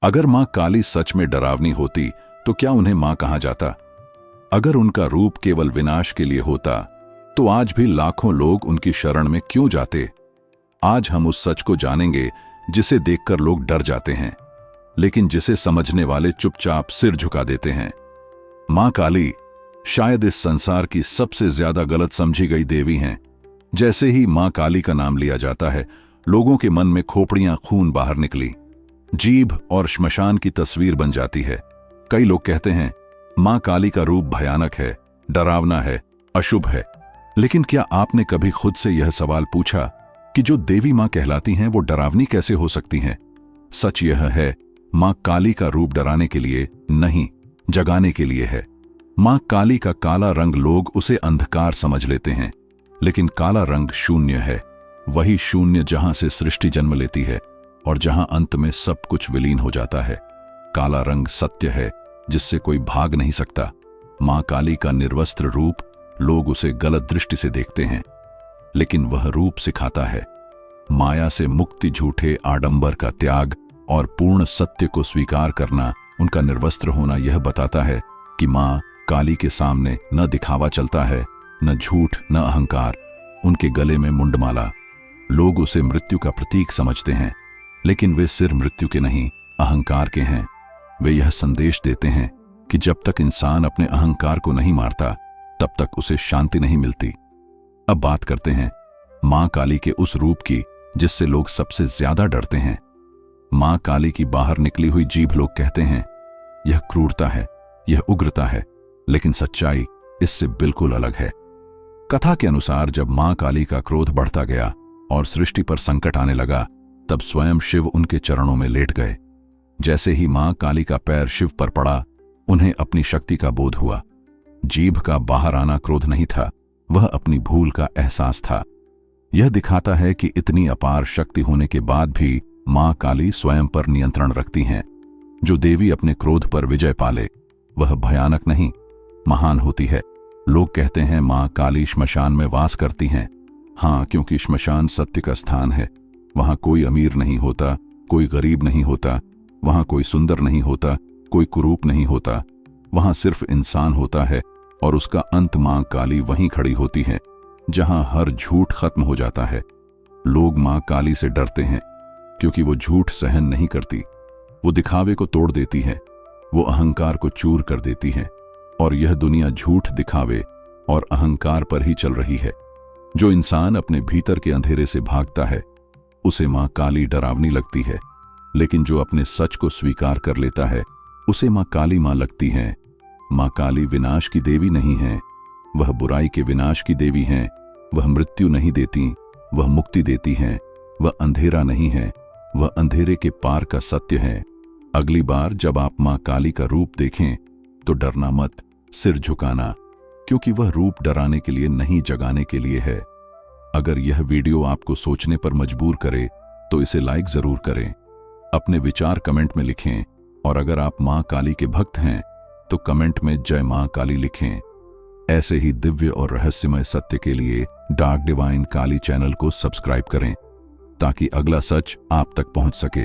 अगर मां काली सच में डरावनी होती तो क्या उन्हें मां कहा जाता? अगर उनका रूप केवल विनाश के लिए होता तो आज भी लाखों लोग उनकी शरण में क्यों जाते? आज हम उस सच को जानेंगे जिसे देखकर लोग डर जाते हैं, लेकिन जिसे समझने वाले चुपचाप सिर झुका देते हैं। मां काली शायद इस संसार की सबसे ज्यादा गलत समझी गई देवी हैं। जैसे ही मां काली का नाम लिया जाता है, लोगों के मन में खोपड़ियां खून बाहर निकली, जीभ और श्मशान की तस्वीर बन जाती है। कई लोग कहते हैं मां काली का रूप भयानक है, डरावना है, अशुभ है। लेकिन क्या आपने कभी खुद से यह सवाल पूछा कि जो देवी मां कहलाती हैं वो डरावनी कैसे हो सकती हैं? सच यह है, मां काली का रूप डराने के लिए नहीं, जगाने के लिए है। मां काली का काला रंग लोग उसे अंधकार समझ लेते हैं, लेकिन काला रंग शून्य है। वही शून्य जहां से सृष्टि जन्म लेती है और जहां अंत में सब कुछ विलीन हो जाता है। काला रंग सत्य है जिससे कोई भाग नहीं सकता। मां काली का निर्वस्त्र रूप लोग उसे गलत दृष्टि से देखते हैं, लेकिन वह रूप सिखाता है माया से मुक्ति, झूठे आडंबर का त्याग और पूर्ण सत्य को स्वीकार करना। उनका निर्वस्त्र होना यह बताता है कि मां काली के सामने न दिखावा चलता है, न झूठ, न अहंकार। उनके गले में मुंडमाला। लोग उसे मृत्यु का प्रतीक समझते हैं, लेकिन वे सिर मृत्यु के नहीं, अहंकार के हैं। वे यह संदेश देते हैं कि जब तक इंसान अपने अहंकार को नहीं मारता, तब तक उसे शांति नहीं मिलती। अब बात करते हैं मां काली के उस रूप की जिससे लोग सबसे ज्यादा डरते हैं। मां काली की बाहर निकली हुई जीभ लोग कहते हैं यह क्रूरता है, यह उग्रता है, लेकिन सच्चाई इससे बिल्कुल अलग है। कथा के अनुसार जब मां काली का क्रोध बढ़ता गया और सृष्टि पर संकट आने लगा, तब स्वयं शिव उनके चरणों में लेट गए। जैसे ही मां काली का पैर शिव पर पड़ा, उन्हें अपनी शक्ति का बोध हुआ। जीभ का बाहर आना क्रोध नहीं था, वह अपनी भूल का एहसास था। यह दिखाता है कि इतनी अपार शक्ति होने के बाद भी मां काली स्वयं पर नियंत्रण रखती हैं। जो देवी अपने क्रोध पर विजय पाले, वह भयानक नहीं, महान होती है। लोग कहते हैं मां काली श्मशान में वास करती हैं। हाँ, क्योंकि श्मशान सत्य का स्थान है। वहां कोई अमीर नहीं होता, कोई गरीब नहीं होता, वहां कोई सुंदर नहीं होता, कोई कुरूप नहीं होता। वहां सिर्फ इंसान होता है और उसका अंत मां काली वहीं खड़ी होती है, जहां हर झूठ खत्म हो जाता है। लोग मां काली से डरते हैं क्योंकि वो झूठ सहन नहीं करती। वो दिखावे को तोड़ देती है, वो अहंकार को चूर कर देती है, और यह दुनिया झूठ, दिखावे और अहंकार पर ही चल रही है। जो इंसान अपने भीतर के अंधेरे से भागता है, उसे मां काली डरावनी लगती है, लेकिन जो अपने सच को स्वीकार कर लेता है, उसे मां काली मां लगती है। मां काली विनाश की देवी नहीं है, वह बुराई के विनाश की देवी हैं। वह मृत्यु नहीं देती, वह मुक्ति देती हैं। वह अंधेरा नहीं है, वह अंधेरे के पार का सत्य है। अगली बार जब आप मां काली का रूप देखें तो डरना मत, सिर झुकाना, क्योंकि वह रूप डराने के लिए नहीं, जगाने के लिए है। अगर यह वीडियो आपको सोचने पर मजबूर करे तो इसे लाइक जरूर करें। अपने विचार कमेंट में लिखें, और अगर आप मां काली के भक्त हैं तो कमेंट में जय मां काली लिखें। ऐसे ही दिव्य और रहस्यमय सत्य के लिए डार्क डिवाइन काली चैनल को सब्सक्राइब करें, ताकि अगला सच आप तक पहुंच सके।